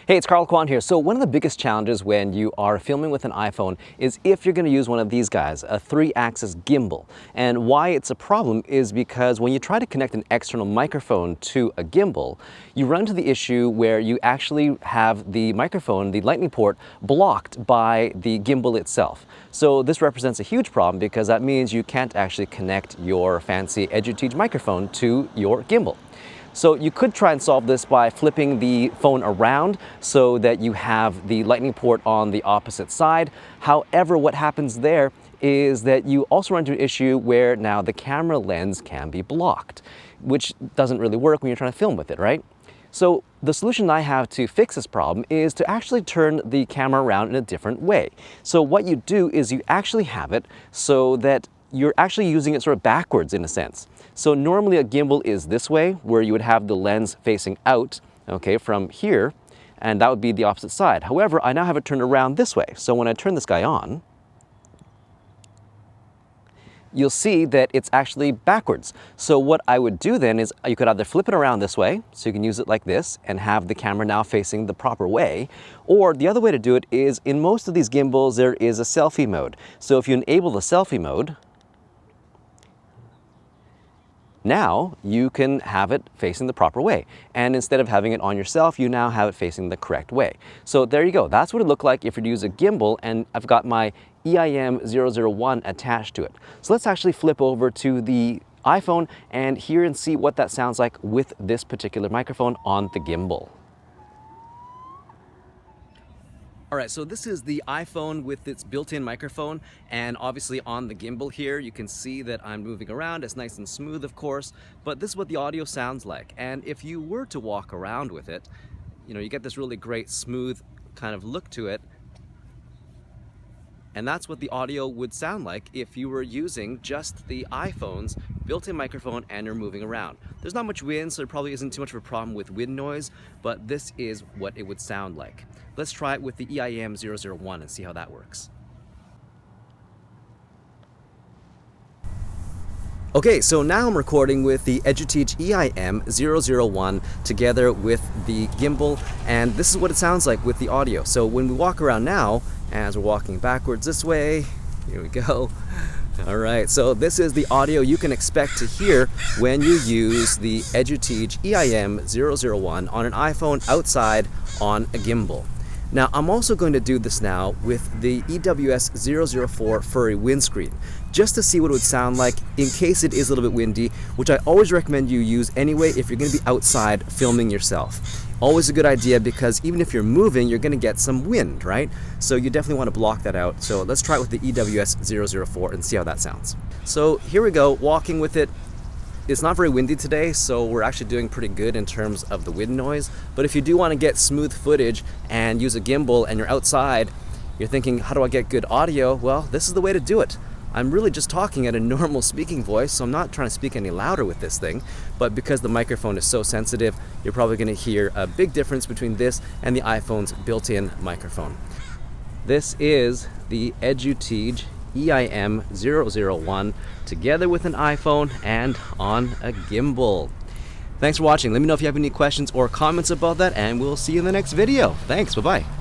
Hey, it's Carl Kwan here. So one of the biggest challenges when you are filming with an iPhone is if you're going to use one of these guys, a 3-axis gimbal. And why it's a problem is because when you try to connect an external microphone to a gimbal, you run into the issue where you actually have the microphone, the lightning port, blocked by the gimbal itself. So this represents a huge problem because that means you can't actually connect your fancy Edutige microphone to your gimbal. So you could try and solve this by flipping the phone around so that you have the lightning port on the opposite side. However, what happens there is that you also run into an issue where now the camera lens can be blocked, which doesn't really work when you're trying to film with it, right? So the solution I have to fix this problem is to actually turn the camera around in a different way. So what you do is you actually have it so that you're actually using it sort of backwards in a sense. So normally a gimbal is this way, where you would have the lens facing out, okay, from here, and that would be the opposite side. However, I now have it turned around this way. So when I turn this guy on, you'll see that it's actually backwards. So what I would do then is you could either flip it around this way, so you can use it like this and have the camera now facing the proper way, or the other way to do it is in most of these gimbals there is a selfie mode. So if you enable the selfie mode, now you can have it facing the proper way. And instead of having it on yourself, you now have it facing the correct way. So there you go. That's what it looked like if you use a gimbal, and I've got my EIM-001 attached to it. So let's actually flip over to the iPhone and hear and see what that sounds like with this particular microphone on the gimbal. All right, so this is the iPhone with its built-in microphone, and obviously on the gimbal here you can see that I'm moving around. It's nice and smooth, of course, but this is what the audio sounds like. And if you were to walk around with it, you get this really great smooth kind of look to it. And that's what the audio would sound like if you were using just the iPhone's built-in microphone and you're moving around. There's not much wind, so there probably isn't too much of a problem with wind noise, but this is what it would sound like. Let's try it with the EIM-001 and see how that works. Okay, so now I'm recording with the Edutige EIM-001 together with the gimbal, and this is what it sounds like with the audio. So when we walk around now, as we're walking backwards this way, here we go. All right, so this is the audio you can expect to hear when you use the Edutige EIM-001 on an iPhone outside on a gimbal. Now, I'm also going to do this now with the EWS-004 furry windscreen, just to see what it would sound like in case it is a little bit windy, which I always recommend you use anyway if you're going to be outside filming yourself. Always a good idea because even if you're moving, you're going to get some wind, right? So you definitely want to block that out. So let's try it with the EWS-004 and see how that sounds. So here we go, walking with it. It's not very windy today, so we're actually doing pretty good in terms of the wind noise. But if you do want to get smooth footage and use a gimbal and you're outside, you're thinking, how do I get good audio? Well, this is the way to do it. I'm really just talking at a normal speaking voice, so I'm not trying to speak any louder with this thing. But because the microphone is so sensitive, you're probably going to hear a big difference between this and the iPhone's built-in microphone. This is the Edutige EIM-001 together with an iPhone and on a gimbal. Thanks for watching. Let me know if you have any questions or comments about that, and we'll see you in the next video. Thanks. Bye-bye.